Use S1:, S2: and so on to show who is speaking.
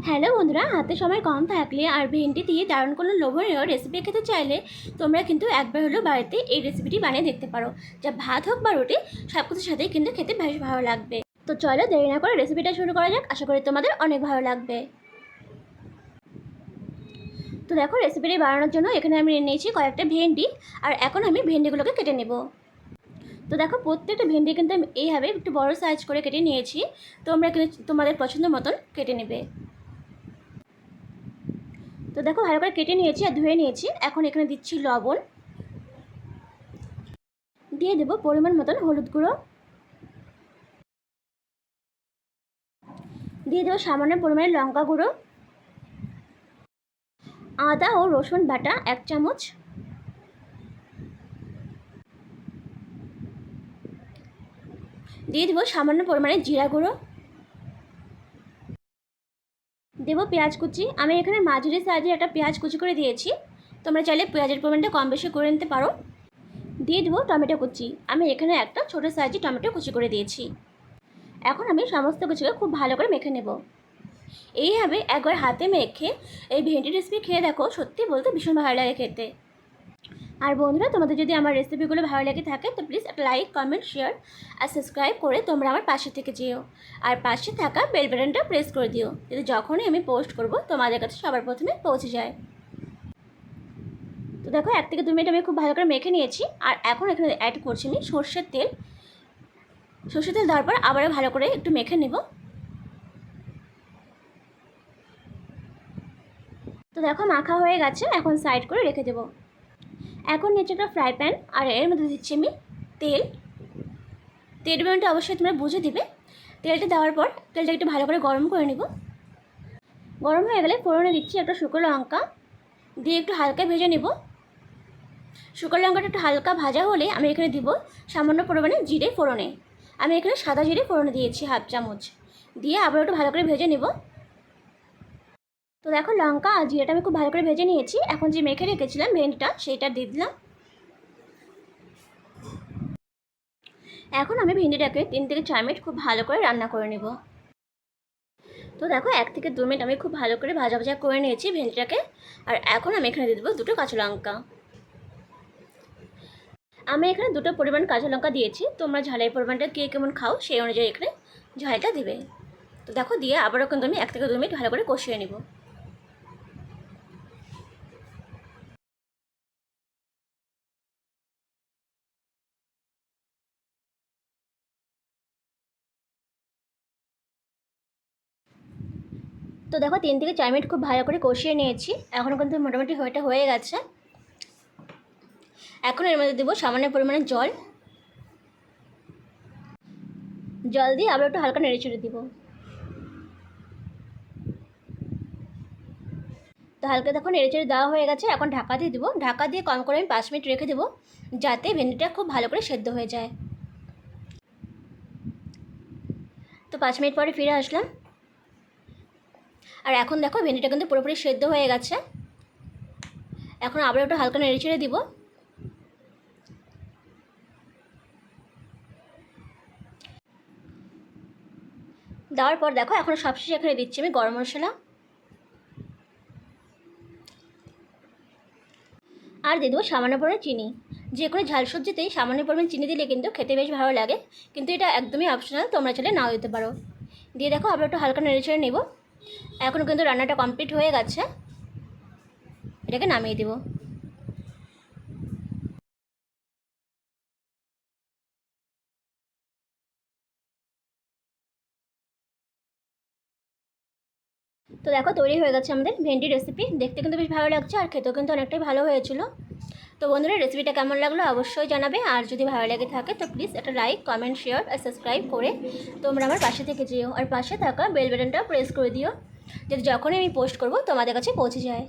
S1: Hello বন্ধুরা, হাতে সময় কম থাকলে আর ভেন্ডি দিয়ে দারুণ কোনো লোভনীয় রেসিপি খেতে চাইলে তোমরা কিন্তু একবার হলেও বাড়িতে এই রেসিপিটি বানিয়ে দেখতে পারো। যা ভাত হোক বা রুটি, সব কিছুর সাথেই কিন্তু খেতে বেশ ভালো লাগবে। তো চলো দেরি না করে রেসিপিটা শুরু করা যাক। আশা করি তোমাদের অনেক ভালো লাগবে। তো দেখো, রেসিপিটি বানানোর জন্য এখানে আমি নিয়েছি কয়েকটা ভেন্ডি, আর এখন আমি ভেন্ডিগুলোকে কেটে নেব। তো দেখো, প্রত্যেকটা ভেন্ডি কিন্তু আমি এইভাবে একটু বড় সাইজ করে কেটে নিয়েছি। তোমরা কিন্তু তোমাদের পছন্দ মতন কেটে নেবে। তো দেখো, ভালো করে কেটে নিয়েছি আর ধুয়ে নিয়েছি। এখন এখানে দিচ্ছি লবণ, দিয়ে দেবো পরিমাণ মতন হলুদ গুঁড়ো, দিয়ে দেবো সামান্য পরিমাণে লঙ্কা গুঁড়ো, আদা ও রসুন বাটা 1 চামচ, দিয়ে দেবো সামান্য পরিমাণে জিরা গুঁড়ো, দেবো পেঁয়াজ কুচি। আমি এখানে মাঝারি সাইজের একটা পেঁয়াজ কুচি করে দিয়েছি। তোমরা চাইলে পেঁয়াজের পরিমাণটা কম বেশি করে নিতে পারো। দিয়ে দেবো টমেটো কুচি। আমি এখানে একটা ছোটো সাইজের টমেটো কুচি করে দিয়েছি। এখন আমি সমস্ত কিছুকে খুব ভালো করে মেখে নেব। এইভাবে একবার হাতে মেখে এই ভেন্ডি রেসিপি খেয়ে দেখো, সত্যি বলতে ভীষণ ভালো লাগে খেতে। আর বন্ধুরা, তোমাদের যদি আমার রেসিপিগুলো ভালো লেগে থাকে তো প্লিজ একটা লাইক, কমেন্ট, শেয়ার আর সাবস্ক্রাইব করে তোমরা আমার পাশে থেকে যেও। আর পাশে থাকা বেল বাটনটা প্রেস করে দিও, যাতে যখনই আমি পোস্ট করব তোমাদের কাছে সবার প্রথমে পৌঁছে যায়। তো দেখো, 1 থেকে 2 মিনিট আমি খুব ভালো করে মেখে নিয়েছি। আর এখন এখানে অ্যাড করছি আমি সর্ষের তেল। সর্ষের তেল দেওয়ার পর আবারও ভালো করে একটু মেখে নেব। তো দেখো, মাখা হয়ে গেছে। এখন সাইড করে রেখে দেবো। এখন নিচে একটা ফ্রাই প্যান, আর এর মধ্যে দিচ্ছি আমি তেল। তেল পরিমাণটা অবশ্যই তোমরা বুঝে দিবে। তেলটা দেওয়ার পর তেলটা একটু ভালো করে গরম করে নেব। গরম হয়ে গেলে ফোড়নে দিচ্ছি একটা শুকনো লঙ্কা, দিয়ে একটু হালকা ভেজে নেব। শুকনো লঙ্কাটা একটু হালকা ভাজা হলে আমি এখানে দিব সামান্য পরিমাণে জিরে ফোড়নে। আমি এখানে সাদা জিরে ফোড়নে দিয়েছি 1/2 চামচ, দিয়ে আবার একটু ভালো করে ভেজে নেব। তো দেখো, লঙ্কা আর জিরাটা আমি খুব ভালো করে ভেজে নিয়েছি। এখন যে মেখে রেখেছিলাম ভেন্ডিটা, সেইটা দিয়ে দিলাম। এখন আমি ভেন্ডিটাকে 3 থেকে 4 মিনিট খুব ভালো করে রান্না করে নেব। তো দেখো, 1 থেকে 2 মিনিট আমি খুব ভালো করে ভাজা ভাজা করে নিয়েছি ভেন্ডিটাকে। আর এখন আমি এখানে দিয়ে দেবো 2টো কাঁচা লঙ্কা। আমি এখানে 2টো পরিমাণ কাঁচা লঙ্কা দিয়েছি। তোমরা ঝালের পরিমাণটা কে কেমন খাও সেই অনুযায়ী এখানে ঝালটা দিবে। তো দেখো, দিয়ে আবারও কিন্তু আমি 1 থেকে 2 মিনিট ভালো করে কষিয়ে নেব। তো দেখো, 3 থেকে 4 মিনিট খুব ভালো করে কষিয়ে নিয়েছি। এখন কিন্তু মোটামুটি হয়ে গেছে। এখন এর মধ্যে দেবো সামান্য পরিমাণে জল। জল দিয়ে আবার একটু হালকা নেড়ে চেড়ে দিব। তো হালকা দেখো নেড়ে চেড়ে দেওয়া হয়ে গেছে। এখন ঢাকা দিয়ে দেবো। ঢাকা দিয়ে কম করে আমি 5 মিনিট রেখে দেবো, যাতে ভেন্ডিটা খুব ভালো করে সেদ্ধ হয়ে যায়। তো 5 মিনিট পরে ফিরে আসলাম। আর এখন দেখো, ভেন্ডিটা কিন্তু পুরোপুরি সেদ্ধ হয়ে গেছে। এখন আবার একটু হালকা নেড়ে চেড়ে দিব। দেওয়ার পর দেখো, এখন সবশেষে এখানে দিচ্ছি আমি গরম মশলা, আর দিয়ে দেবো সামান্য পরিমাণে চিনি। যে কোনো ঝাল সবজিতেই সামান্য পরিমাণ চিনি দিলে কিন্তু খেতে বেশ ভালো লাগে, কিন্তু এটা একদমই অপশনাল, তোমরা চাইলে নাও দিতে পারো। দিয়ে দেখো, আবার একটু হালকা নেড়ে চেড়ে নেব। এখন কিন্তু রান্নাটা কমপ্লিট হয়ে গেছে। এটাকে নামিয়ে দেবো। তো দেখো, তৈরি হয়ে গেছে আমাদের ভেন্ডি রেসিপি। দেখতে কিন্তু বেশ ভালো লাগছে, আর খেতেও কিন্তু অনেকটাই ভালো হয়েছিল। তো বন্ধুরা, রেসিপিটা কেমন লাগলো অবশ্যই জানাবে। আর যদি ভালো লেগে থাকে তো প্লিজ একটা লাইক, কমেন্ট, শেয়ার আর সাবস্ক্রাইব করে তোমরা আমার পাশে থেকে যেও। আর পাশে থাকা বেল বাটনটা প্রেস করে দিও, যাতে যখনই আমি পোস্ট করব তোমাদের কাছে পৌঁছে যায়।